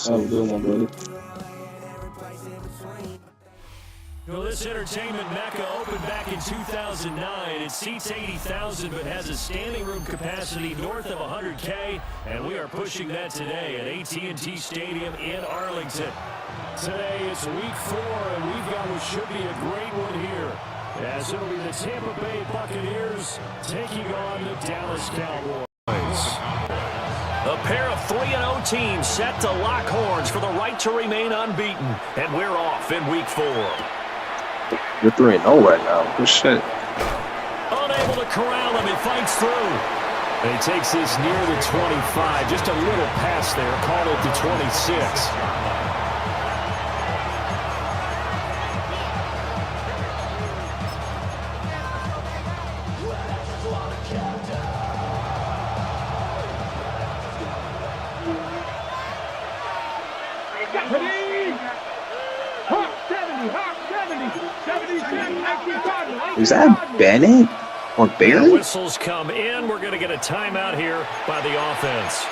Have a good one, brother. Well, this entertainment mecca opened back in 2009. It seats 80,000 but has a standing room capacity north of 100K, and we are pushing that today at AT&T Stadium in Arlington. Today it's week 4, and we've got what should be a great one here, as it'll be the Tampa Bay Buccaneers taking on the Dallas Cowboys. A pair of 3-0 teams set to lock horns for the right to remain unbeaten, and we're off in week 4. You're 3-0 right now. Good shit. Unable to corral him, he fights through. And he takes this near the 25. Just a little pass there, called it to 26. Is that Bennett or Barry? Whistles come in. We're going to get a timeout here by the offense.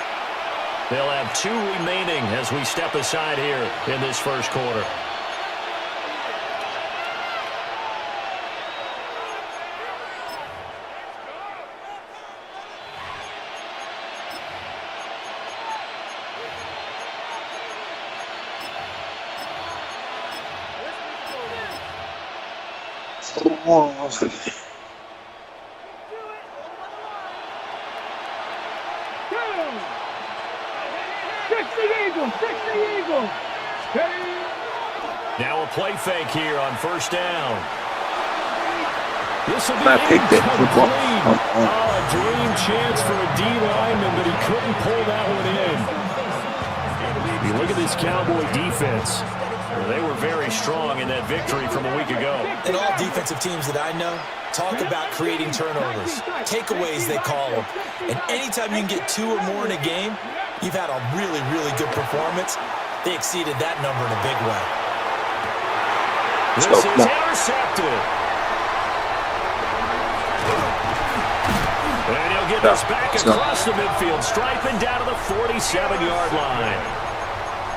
They'll have 2 remaining as we step aside here in this first quarter. Oh. Now a play fake here on first down. This will be I picked it. a dream chance for a D lineman, but he couldn't pull that one in. You look at this Cowboy defense. They were very strong in that victory from a week ago. And all defensive teams that I know talk about creating turnovers. Takeaways, they call them. And anytime you can get 2 or more in a game, you've had a really, really good performance. They exceeded that number in a big way. This is intercepted. And he'll get this back across the midfield stripe and down to the 47-yard line.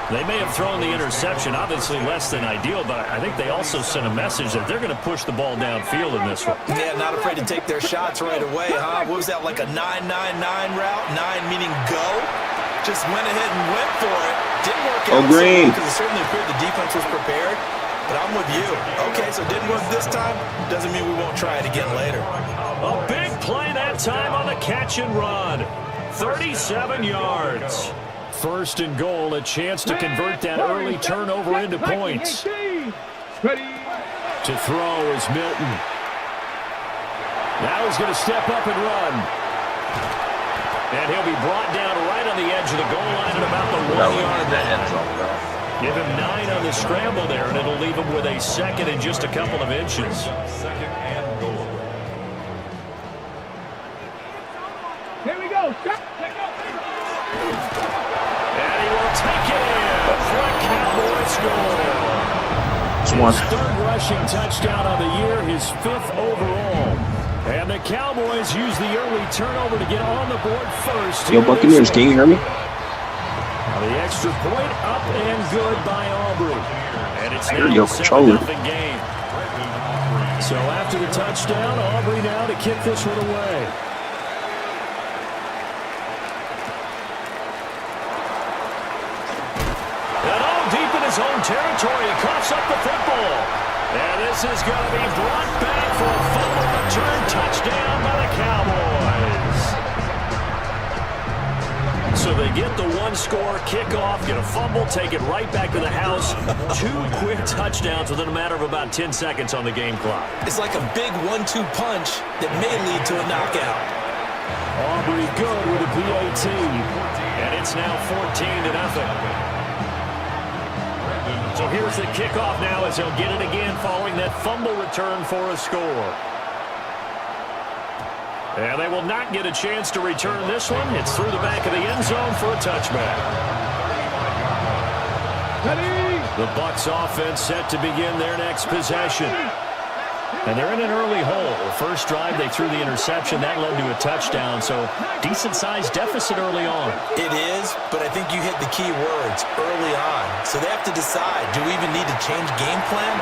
They may have thrown the interception, obviously less than ideal, but I think they also sent a message that they're going to push the ball downfield in this one. Yeah, not afraid to take their shots right away, huh? What was that, like a 9-9-9 route? 9 meaning go? Just went ahead and went for it. Didn't work out Green. because it certainly appeared the defense was prepared, but I'm with you. Okay, so it didn't work this time. Doesn't mean we won't try it again later. A big play that time on the catch and run. 37 yards. First and goal, a chance to convert that early turnover into points. To throw is Milton. Now he's going to step up and run. And he'll be brought down right on the edge of the goal line at about the 1-yard line. Give him 9 on the scramble there, and it'll leave him with a second and just a couple of inches. Second and goal. Here we go. And he will take it in for a Cowboys score. His 3rd rushing touchdown of the year, his 5th overall. And the Cowboys use the early turnover to get on the board first. Yo, Buccaneers, can you hear me? The extra point up and good by Aubrey. And it's now Your controller. a 7-0 game. So after the touchdown, Aubrey now to kick this one away. And all deep in his own territory, he coughs up the football. And this is going to be brought back for a fumble return touchdown by the Cowboys. So they get the 1-score kickoff, get a fumble, take it right back to the house. 2 quick touchdowns within a matter of about 10 seconds on the game clock. It's like a big 1-2 punch that may lead to a knockout. Aubrey good with a PAT. And it's now 14-0. So here's the kickoff now as he'll get it again following that fumble return for a score. And they will not get a chance to return this one. It's through the back of the end zone for a touchback. The Bucs offense set to begin their next possession. And they're in an early hole. First drive, they threw the interception. That led to a touchdown. So decent-sized deficit early on. It is, but I think you hit the key words early on. So they have to decide, do we even need to change game plan?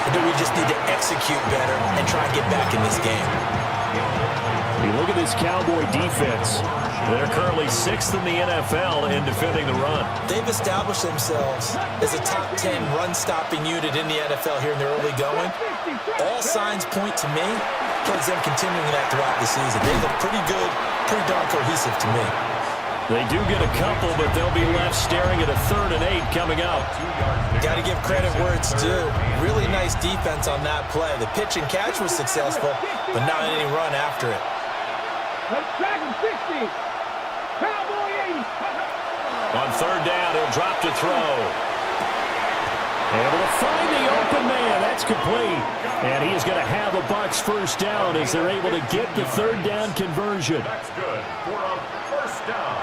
Or do we just need to execute better and try and get back in this game? You look at this Cowboy defense. They're currently 6th in the NFL in defending the run. They've established themselves as a top 10 run-stopping unit in the NFL here in the early going. All signs point to me towards them continuing that throughout the season. They look pretty good, pretty darn cohesive to me. They do get a couple, but they'll be left staring at a 3rd and 8 coming up. Got to give credit where it's due. Really nice defense on that play. The pitch and catch was successful, but not any run after it. Dragon 60. Cowboy 80. On 3rd down, he'll drop to throw. Able to find the open man. That's complete. And he is going to have a Bucs first down as they're able to get the 3rd down conversion. That's good for a first down.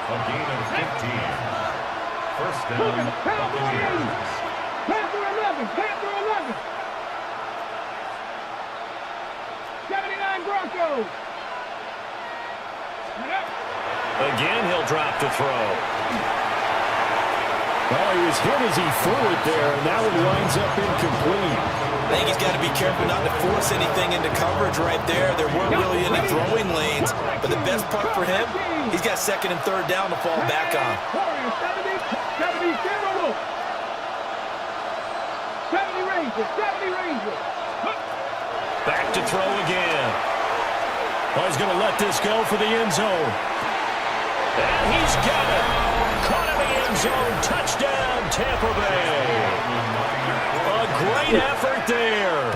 A gain of 15. First down. Cowboy 80. Panther 11. Panther 11. 79 Broncos. Again, he'll drop to throw. Oh, he was hit as he threw it there, and that one winds up incomplete. I think he's got to be careful not to force anything into coverage right there. There weren't really any throwing lanes, but the best part for him, he's got 2nd and 3rd down to fall back on. 70 Rangers. 70 Rangers. Back to throw again. Oh, he's going to let this go for the end zone. And he's got it. Caught in the end zone. Touchdown, Tampa Bay. A great effort there.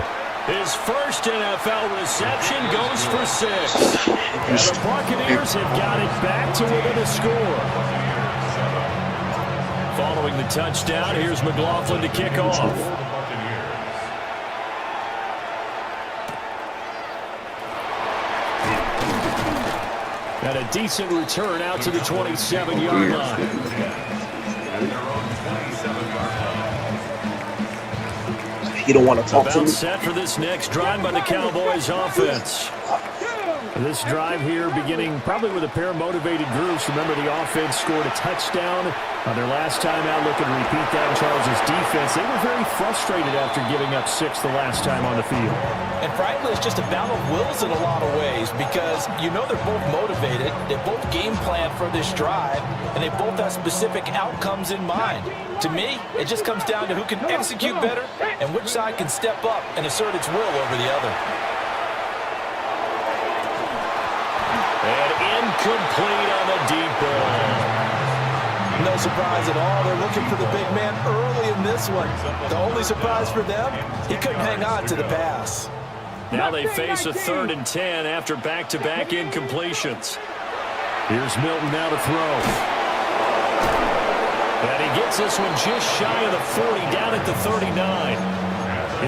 His first NFL reception goes for 6. And the Buccaneers have got it back to within a score. Following the touchdown, here's McLaughlin to kick off. And a decent return out to the 27-yard line. You don't want to talk to About me. set for this next drive by the Cowboys offense. This drive here beginning probably with a pair of motivated groups. Remember, the offense scored a touchdown on their last time out. Looking to repeat that in Charles' defense. They were very frustrated after giving up 6 the last time on the field. And frankly, it's just a battle of wills in a lot of ways because you know they're both motivated. They both game plan for this drive, and they both have specific outcomes in mind. To me, it just comes down to who can execute better and which side can step up and assert its will over the other. And incomplete on the deep ball. No surprise at all. They're looking for the big man early in this one. The only surprise for them, he couldn't hang on to the pass. Now they face a 3rd and 10 after back-to-back incompletions. Here's Milton now to throw. And he gets this one just shy of the 40, down at the 39.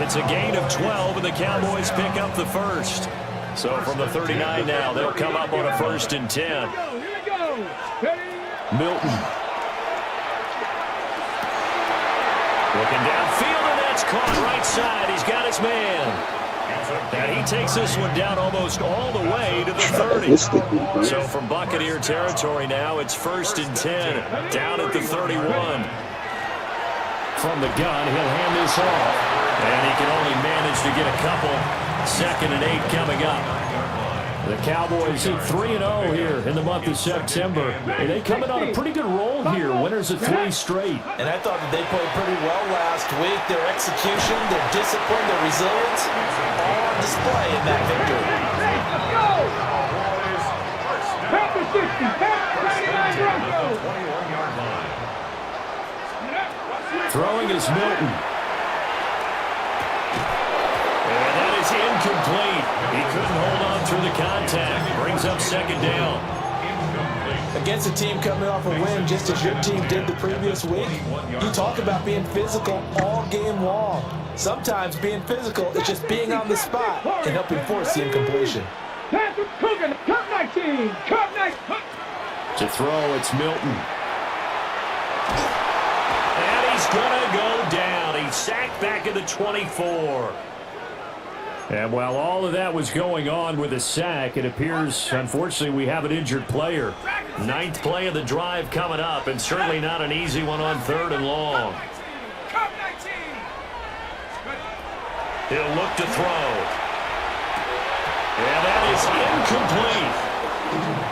It's a gain of 12, and the Cowboys pick up the first. So from the 39 now, they'll come up on a 1st and 10. Milton. Looking downfield, and that's caught right side. He's got his man. And he takes this one down almost all the way to the 30. So from Buccaneer territory now, it's 1st and 10, down at the 31. From the gun, he'll hand this off. And he can only manage to get a couple. 2nd and 8 coming up. The Cowboys at 3-0 here in the month of September. And they come in on a pretty good roll here. Winners of 3 straight. And I thought that they played pretty well last week. Their execution, their discipline, their resilience, all on display in that victory. Throwing is Milton. And that is incomplete. He couldn't hold on through the contact. Brings up 2nd down. Against a team coming off a win just as your team did the previous week, you talk about being physical all game long. Sometimes being physical is just being on the spot and helping force the incompletion. To throw, it's Milton. And he's going to go down. He's sacked back at the 24. And while all of that was going on with a sack, it appears, unfortunately, we have an injured player. 9th play of the drive coming up, and certainly not an easy one on 3rd and long. He'll look to throw. And that is incomplete.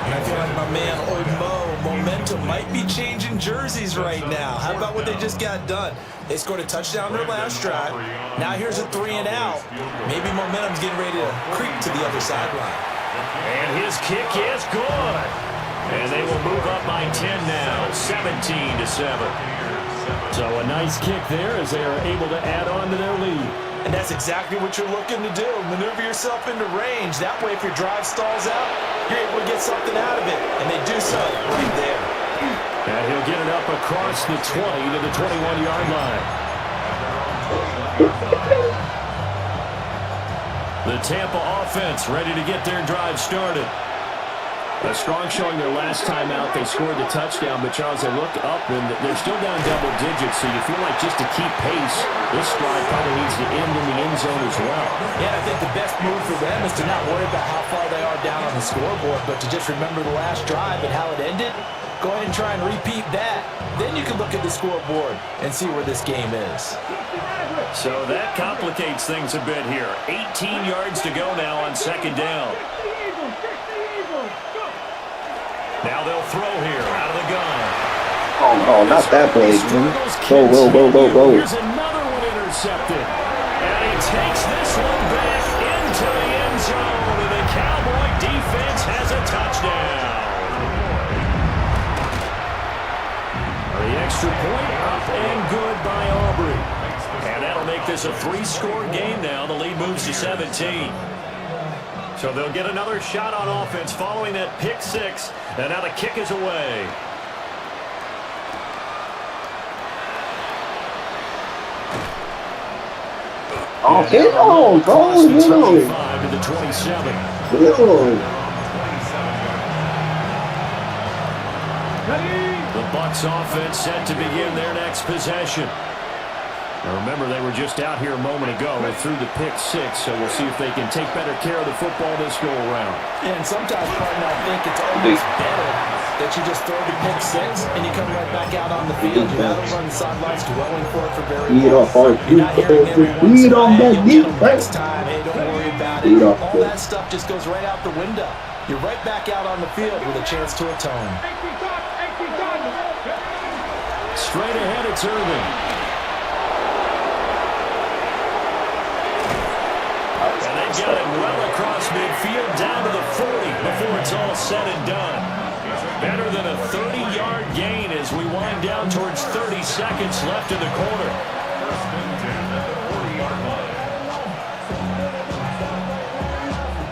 I feel like my man, old Mo, momentum might be changing jerseys right now. How about what they just got done? They scored a touchdown their last drive. Now here's a 3 and out. Maybe momentum's getting ready to creep to the other sideline. And his kick is good. And they will move up by 10 now, 17-7. So a nice kick there as they are able to add on to their lead. And that's exactly what you're looking to do. Maneuver yourself into range. That way, if your drive stalls out, you're able to get something out of it. And they do so right there. And he'll get it up across the 20 to the 21-yard line. The Tampa offense ready to get their drive started. A strong showing their last time out. They scored the touchdown, but Charles, they look up and they're still down double digits, so you feel like just to keep pace, this drive probably needs to end in the end zone as well. Yeah, I think the best move for them is to not worry about how far they are down on the scoreboard, but to just remember the last drive and how it ended. Go ahead and try and repeat that. Then you can look at the scoreboard and see where this game is. So that complicates things a bit here. 18 yards to go now on 2nd down. Now they'll throw here out of the gun. Oh, not that play. Whoa. Here's another one intercepted. And he takes this one back into the end zone. And the Cowboy defense has a touchdown. The extra point up and good by Aubrey. And that'll make this a 3-score game now. The lead moves to 17. So they'll get another shot on offense following that pick 6. And now the kick is away. Okay, go. The 25 to the 27. The Bucs offense set to begin their next possession. Now remember, they were just out here a moment ago and threw the pick 6, so we'll see if they can take better care of the football this go around. And sometimes, partner, I think it's almost better that you just throw the pick 6 and you come right back out on the field. You're not over on the sidelines dwelling for it for very long. You're not hearing every once in a while, you'll get them next time, hey, don't worry about it. All that stuff just goes right out the window. You're right back out on the field with a chance to atone. Straight ahead, it's Irvin. And they've got it well across midfield down to the 40 before it's all said and done. Better than a 30-yard gain as we wind down towards 30 seconds left in the quarter.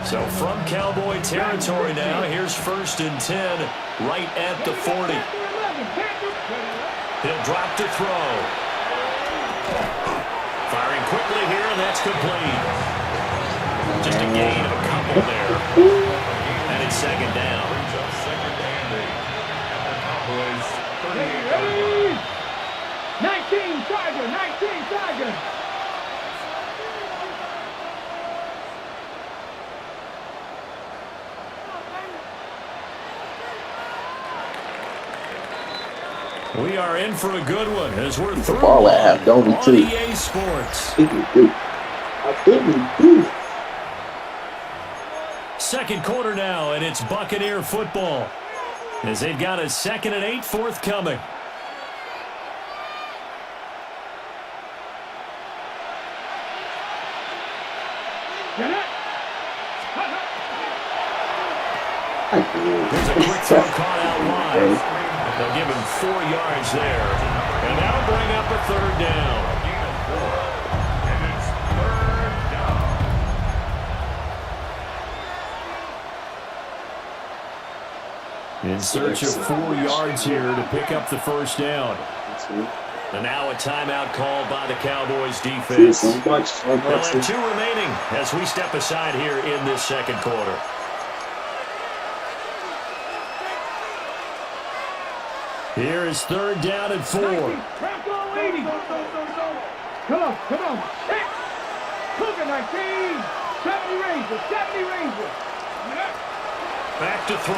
So from Cowboy territory now, here's 1st and 10 right at the 40. He'll drop to throw. Firing quickly here, and that's complete. Just a gain of a couple there. And it's 2nd down. 19 Tiger. We are in for a good one as we're through ball at half, don't we, on too? EA Sports. I think we do. 2nd quarter now, and it's Buccaneer football as they've got a 2nd and 8 forthcoming. Here's a quick throw caught out wide. They'll give him 4 yards there, and that'll bring up a 3rd down. In search of 4 yards here to pick up the 1st down. And now a timeout called by the Cowboys defense. They'll have 2 remaining as we step aside here in this 2nd quarter. Here is 3rd down and 4. Come on. Cook it, 19. Back to throw.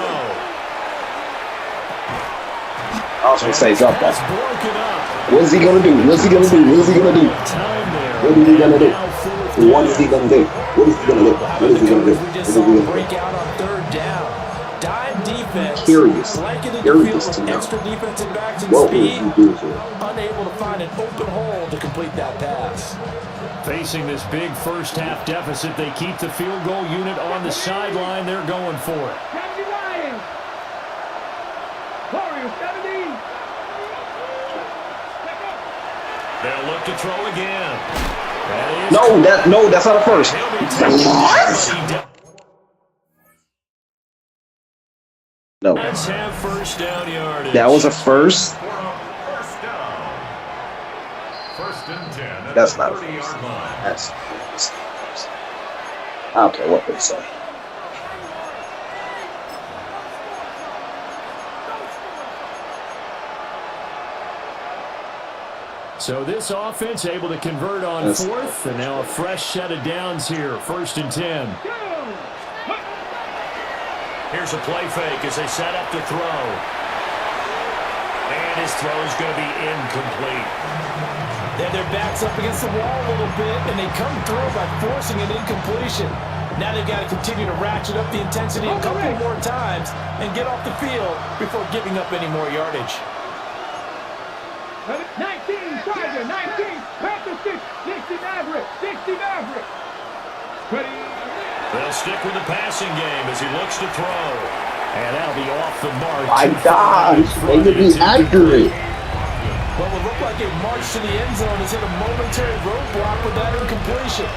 I was going to say, drop That's that. broken up. What is he going to do? What's he going to do? What is he going to do? Time there. What is he going to do? Now fourth What is he going to do? What is he going to do? What is he going to do? We What just is saw he him going to break do? out on third down. Dime defense. Curious. Blanketed the Curious field to with know. extra defensive backs and What will speed. he do here? Unable to find an open hole to complete that pass. Facing this big first half deficit, they keep the field goal unit on the sideline. They're going for it. They'll look to throw again. No, that's not a first. What? No, Let's have first down yardage. that was a first. First down. First and 10. That's not a first. That's not a first. I don't care what they say. So this offense able to convert on fourth, and now a fresh set of downs here. First and 10. Here's a play fake as they set up to throw. And his throw is going to be incomplete. They have their backs up against the wall a little bit, and they come through by forcing an incompletion. Now they've got to continue to ratchet up the intensity a couple more times and get off the field before giving up any more yardage. 19, Tiger, 19, Panther 6, 60 Maverick, 60 Maverick. Ready? They'll stick with the passing game as he looks to throw. And that'll be off the mark. My gosh, they could be accurate. What would look like a march to the end zone has hit a momentary roadblock with that incompletion.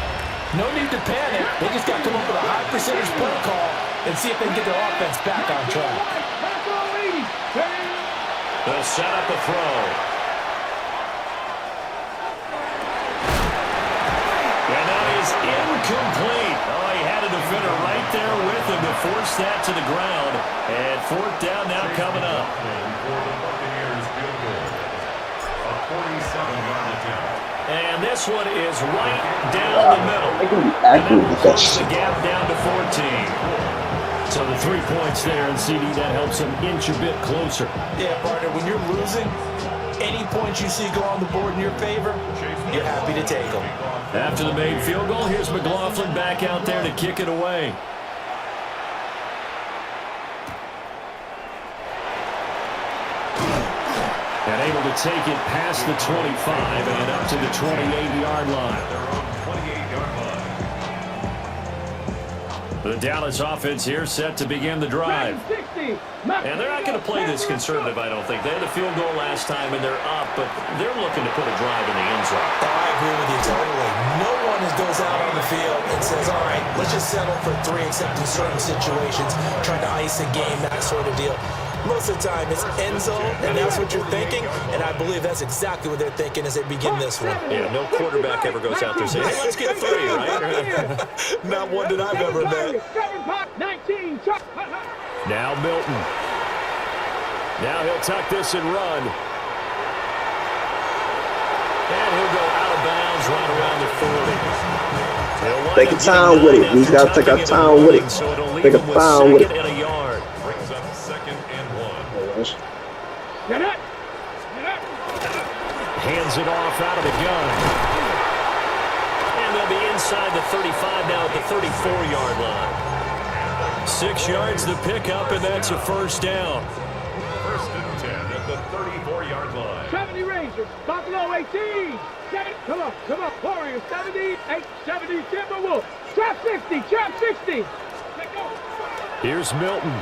No need to panic. They just got to come up with a high percentage play call and see if they can get their offense back on track. They'll set up a throw. And that is incomplete. Oh, he had a defender right there with him to force that to the ground. And fourth down now coming up. For the Buccaneers field goal. A 47-yard attempt. And this one is right down the middle. They can be And accurate that will with that close the shit. gap down to 14. So the 3 points there, and CD, that helps them inch a bit closer. Yeah, partner, when you're losing, any points you see go on the board in your favor, you're happy to take them. After the made field goal, here's McLaughlin back out there to kick it away. And able to take it past the 25 and up to the 28-yard line. They're on 28-yard line. The Dallas offense here set to begin the drive. 60, And they're not going to play this conservative, I don't think. They had a field goal last time, and they're up, but they're looking to put a drive in the end zone. Oh, I agree with you totally. No one goes out on the field and says, all right, let's just settle for 3 except in certain situations, trying to ice a game, that sort of deal. Most of the time, it's end zone, and that's what you're thinking, and I believe that's exactly what they're thinking as they begin this one. Yeah, no quarterback ever goes out there saying, hey, let's get 3, right? Not one that I've ever met. 19, Now Milton. Now he'll tuck this and run. And he'll go out of bounds right around the 40. Take your time with it. We got to take our time with it. So it'll leave Take him our with time with it. second and a yard. Brings up 2nd and 1. Get it. Hands it off out of the gun. And they'll be inside the 35 now at the 34-yard line. 6 yards the pickup, and that's a first down. First and 10 at the 34-yard line. 70 Rangers, Buffalo 18. 70, come on, Warriors 70, 70 Timberwolves. Trap 60, trap 60. Let go. Here's Milton.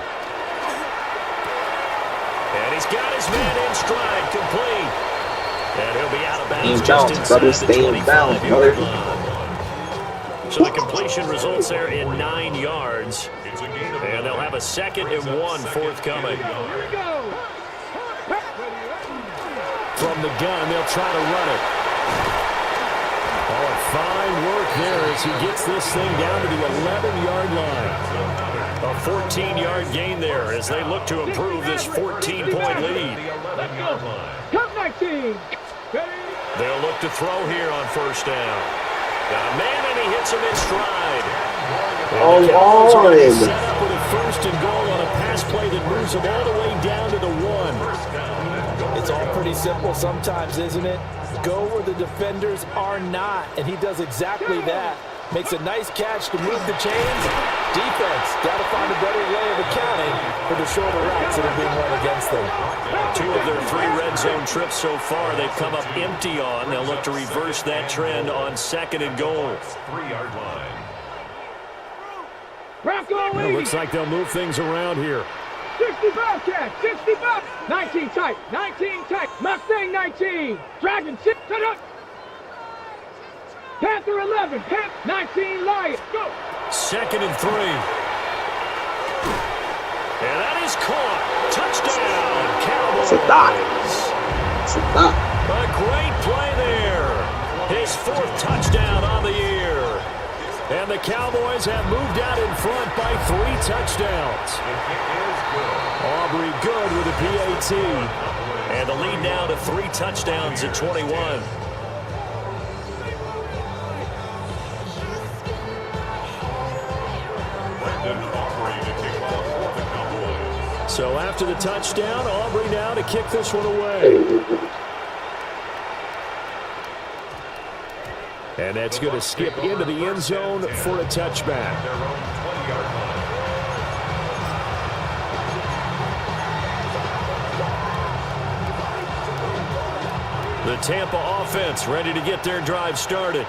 And he's got his man in stride, complete. And he'll be out of bounds just inside the 25-yard line. So the completion results there in 9 yards. It's a gain of And they'll have a 2nd and 1 forthcoming. Here we go. From the gun, they'll try to run it. Oh, fine work there as he gets this thing down to the 11-yard line. A 14-yard gain there as they look to improve this 14-point lead. Let's go. Come 19. They'll look to throw here on first down. Got a man, and he hits him in stride. And the Cowboys are going to be set up with a first and goal on a pass play that moves them all the way down to the 1. It's all pretty simple sometimes, isn't it? Go where the defenders are not, and he does exactly that. Makes a nice catch to move the chains. Defense, got to find a better way of accounting for the shorter routes that are being run against them. 2 of their 3 red zone trips so far, they've come up empty on. They'll look to reverse that trend on 2nd and goal. 3-yard line. It looks like they'll move things around here. 65 catch, 65. 19 tight, 19 tight. Mustang 19. Dragon 6. Panther 11. 19 Lion. Go. 2nd and 3. And that is caught. Touchdown, Cowboys. It's a dot. It's a dot. A great play there. His 4th touchdown on the year. And the Cowboys have moved out in front by 3 touchdowns. Aubrey good with a PAT. And the lead now to 3 touchdowns at 21. So after the touchdown, Aubrey now to kick this one away. And that's going to skip into the end zone for a touchback. The Tampa offense ready to get their drive started.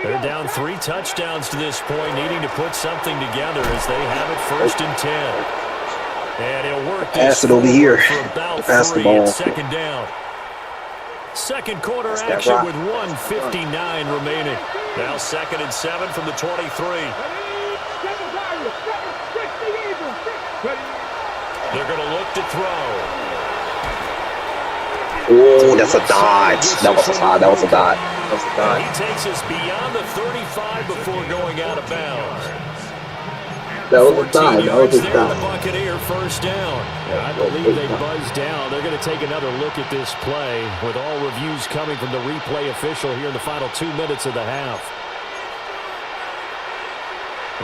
They're down 3 touchdowns to this point, needing to put something together as they have it 1st and 10. And he'll work Pass it over here. Pass the ball. 2nd down. Second quarter action with 1:59 remaining. Now 2nd and 7 from the 23. They're going to look to throw. Oh, that's a dodge. That was a dodge. That was a dodge. That was a dodge. He takes us beyond the 35 before going out of bounds. That was a dodge. 14 That was yards a there, the dodge. Buccaneer 1st down. I believe they buzzed down. They're going to take another look at this play with all reviews coming from the replay official here in the final 2 minutes of the half.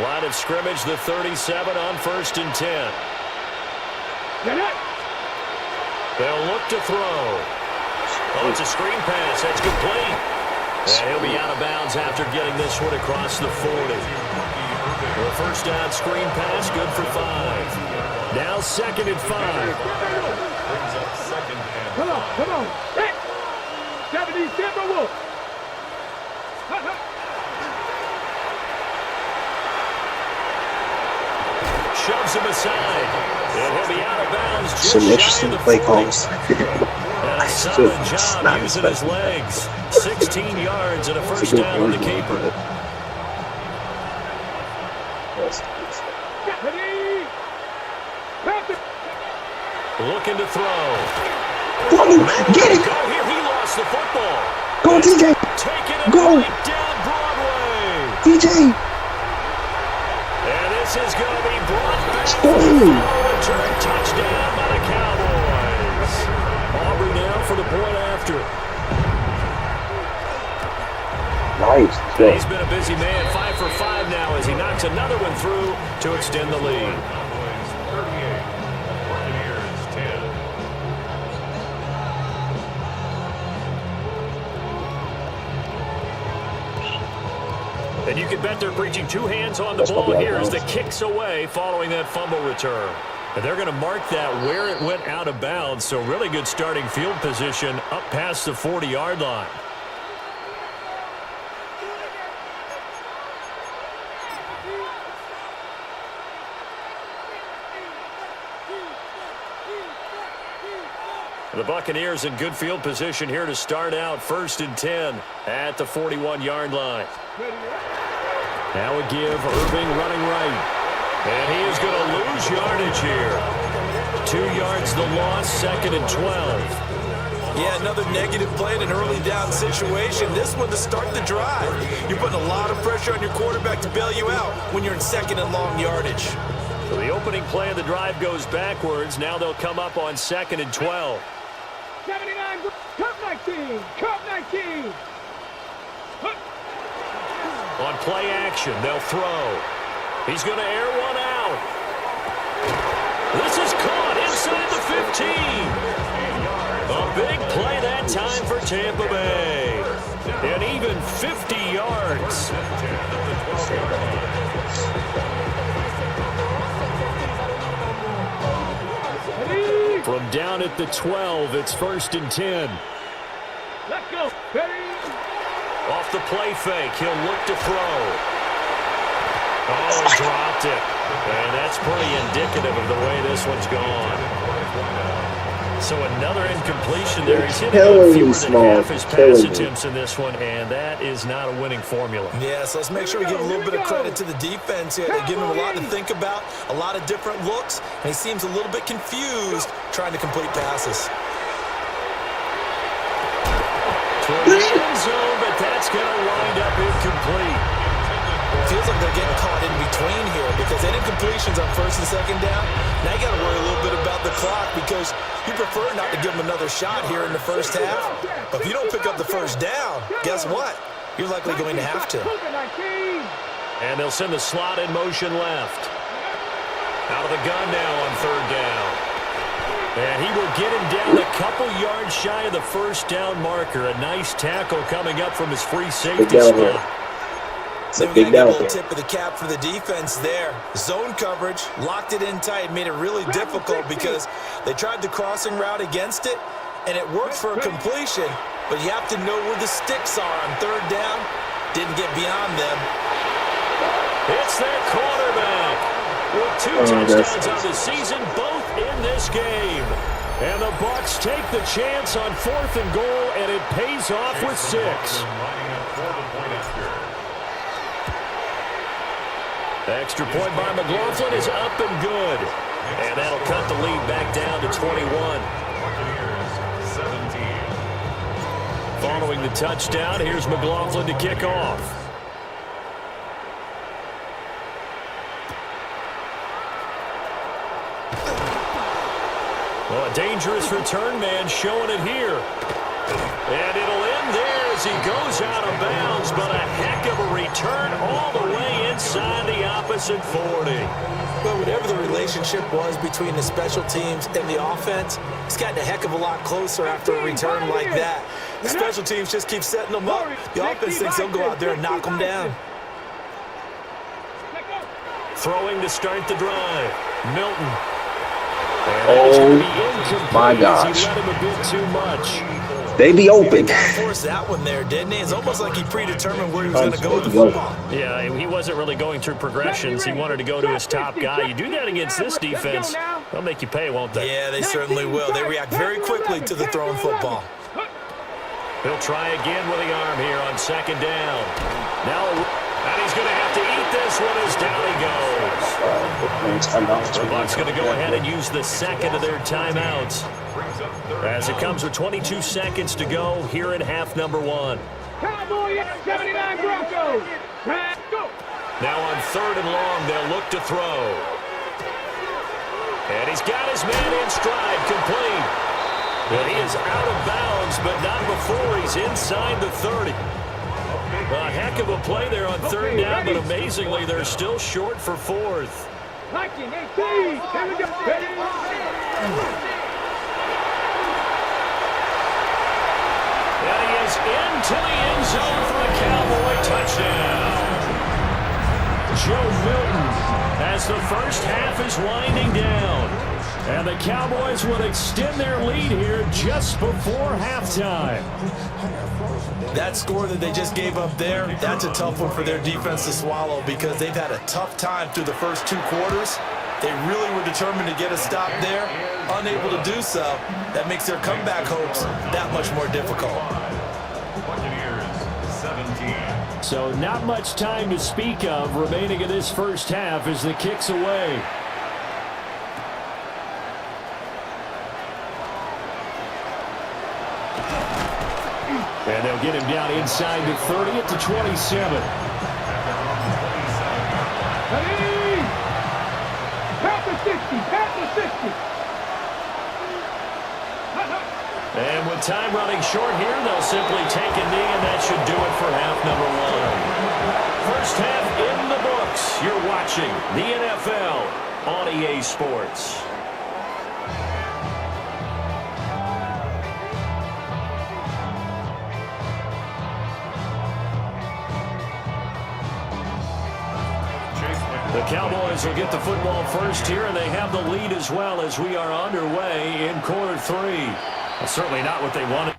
Line of scrimmage, the 37 on 1st and 10. They'll look to throw. Oh, it's a screen pass. That's complete. And he'll be out of bounds after getting this one across the 40. The 1st down screen pass, good for 5. Now 2nd and 5. Come on, come on. 70 Timberwolves. Shoves him aside. And he'll be out of bounds just Some shy interesting of the play 40. calls. And a solid job using his legs. 16 yards and a 1st down on the keeper. Looking to throw. Go, get it! Go here, he lost the football. Go, TJ! Taking it Go! right down Broadway. TJ! And this is going to be brought back. Oh. Return touchdown by the Cowboys. Aubrey now for the point after. Nice. And he's been a busy man, 5 for 5 now as he knocks another one through to extend the lead. Cowboys 38, Buccaneers 10. And you can bet they're preaching 2 hands on the ball here as the kick's away following that fumble return. And they're going to mark that where it went out of bounds, so really good starting field position up past the 40-yard line. The Buccaneers in good field position here to start out 1st and 10 at the 41-yard line. Now a give, Irving running right. And he is going to lose yardage here. 2 yards the loss, 2nd and 12. Yeah, another negative play in an early down situation. This one to start the drive. You're putting a lot of pressure on your quarterback to bail you out when you're in 2nd and long yardage. So the opening play of the drive goes backwards. Now they'll come up on 2nd and 12. 79, Cup 19, Cup 19. On play action, they'll throw. He's going to air one out. This is caught inside the 15. A big play that time for Tampa Bay. And even 50 yards. From down at the 12, it's 1st and 10. Let's go. Ready? Off the play fake, he'll look to throw. Oh, he dropped it. And that's pretty indicative of the way this one's gone. So another incompletion there. He's hitting on fewer than half his pass attempts in this one, and that is not a winning formula. Yeah, so let's make sure we give a little bit of credit to the defense here. They give him a lot to think about, a lot of different looks, and he seems a little bit confused trying to complete passes. Toward the end zone, but that's going to wind up incomplete. Feels like they're getting caught in between here because they did completions on 1st and 2nd down. Now you got to worry a little bit about the clock because you prefer not to give them another shot here in the 1st half. But if you don't pick up the 1st down, guess what? You're likely going to have to. And they'll send the slot in motion left. Out of the gun now on 3rd down. And he will get him down a couple yards shy of the 1st down marker. A nice tackle coming up from his free safety spot. So we got a little tip of the cap for the defense there. Zone coverage, locked it in tight, made it really difficult because they tried the crossing route against it, and it worked for a completion, but you have to know where the sticks are on 3rd down. Didn't get beyond them. It's their quarterback with 2 touchdowns on the season, both in this game. And the Bucs take the chance on 4th and goal, and it pays off with 6. Extra point by McLaughlin is up and good. And that'll cut the lead back down to 21. Following the touchdown, here's McLaughlin to kick off. Well, a dangerous return man showing it here. And it'll end there as he goes out of bounds, but a heck of a return all the way inside the opposite 40. Well, whatever the relationship was between the special teams and the offense, it's gotten a heck of a lot closer after a return like that. The special teams just keep setting them up. The offense thinks they'll go out there and knock them down. Throwing to start the drive. Milton. Oh, my gosh. He let him a bit too much. They be open. He forced that one there, didn't he? It's almost like he predetermined where he was going to go with the football. Yeah, he wasn't really going through progressions. He wanted to go to his top guy. You do that against this defense, they'll make you pay, won't they? Yeah, they certainly will. They react very quickly to the thrown football. He'll try again with the arm here on 2nd down. Now, and he's going to have to eat this one as down he goes. The Bucs going to go ahead and use the 2nd of their timeouts. As it comes with 22 seconds to go here in half number 1. Cowboys 79 Broncos. Now on 3rd and long, they'll look to throw. And he's got his man in stride, complete. But he is out of bounds, but not before he's inside the 30. A heck of a play there on 3rd down, but amazingly, they're still short for 4th. 19-18. Here we go. Ready? And he is into the end zone for the Cowboy touchdown. Joe Milton as the 1st half is winding down. And the Cowboys will extend their lead here just before halftime. That score that they just gave up there, that's a tough one for their defense to swallow because they've had a tough time through the first 2 quarters. They really were determined to get a stop there, unable to do so. That makes their comeback hopes that much more difficult. So not much time to speak of remaining in this 1st half as the kick's away. And they'll get him down inside the 30 at the 27. Pat the 60. And with time running short here, they'll simply take a knee, and that should do it for half number 1. First half in the books. You're watching watching the NFL on EA Sports. The Cowboys will get the football first here, and they have the lead as well as we are underway in quarter 3. Well, certainly not what they wanted.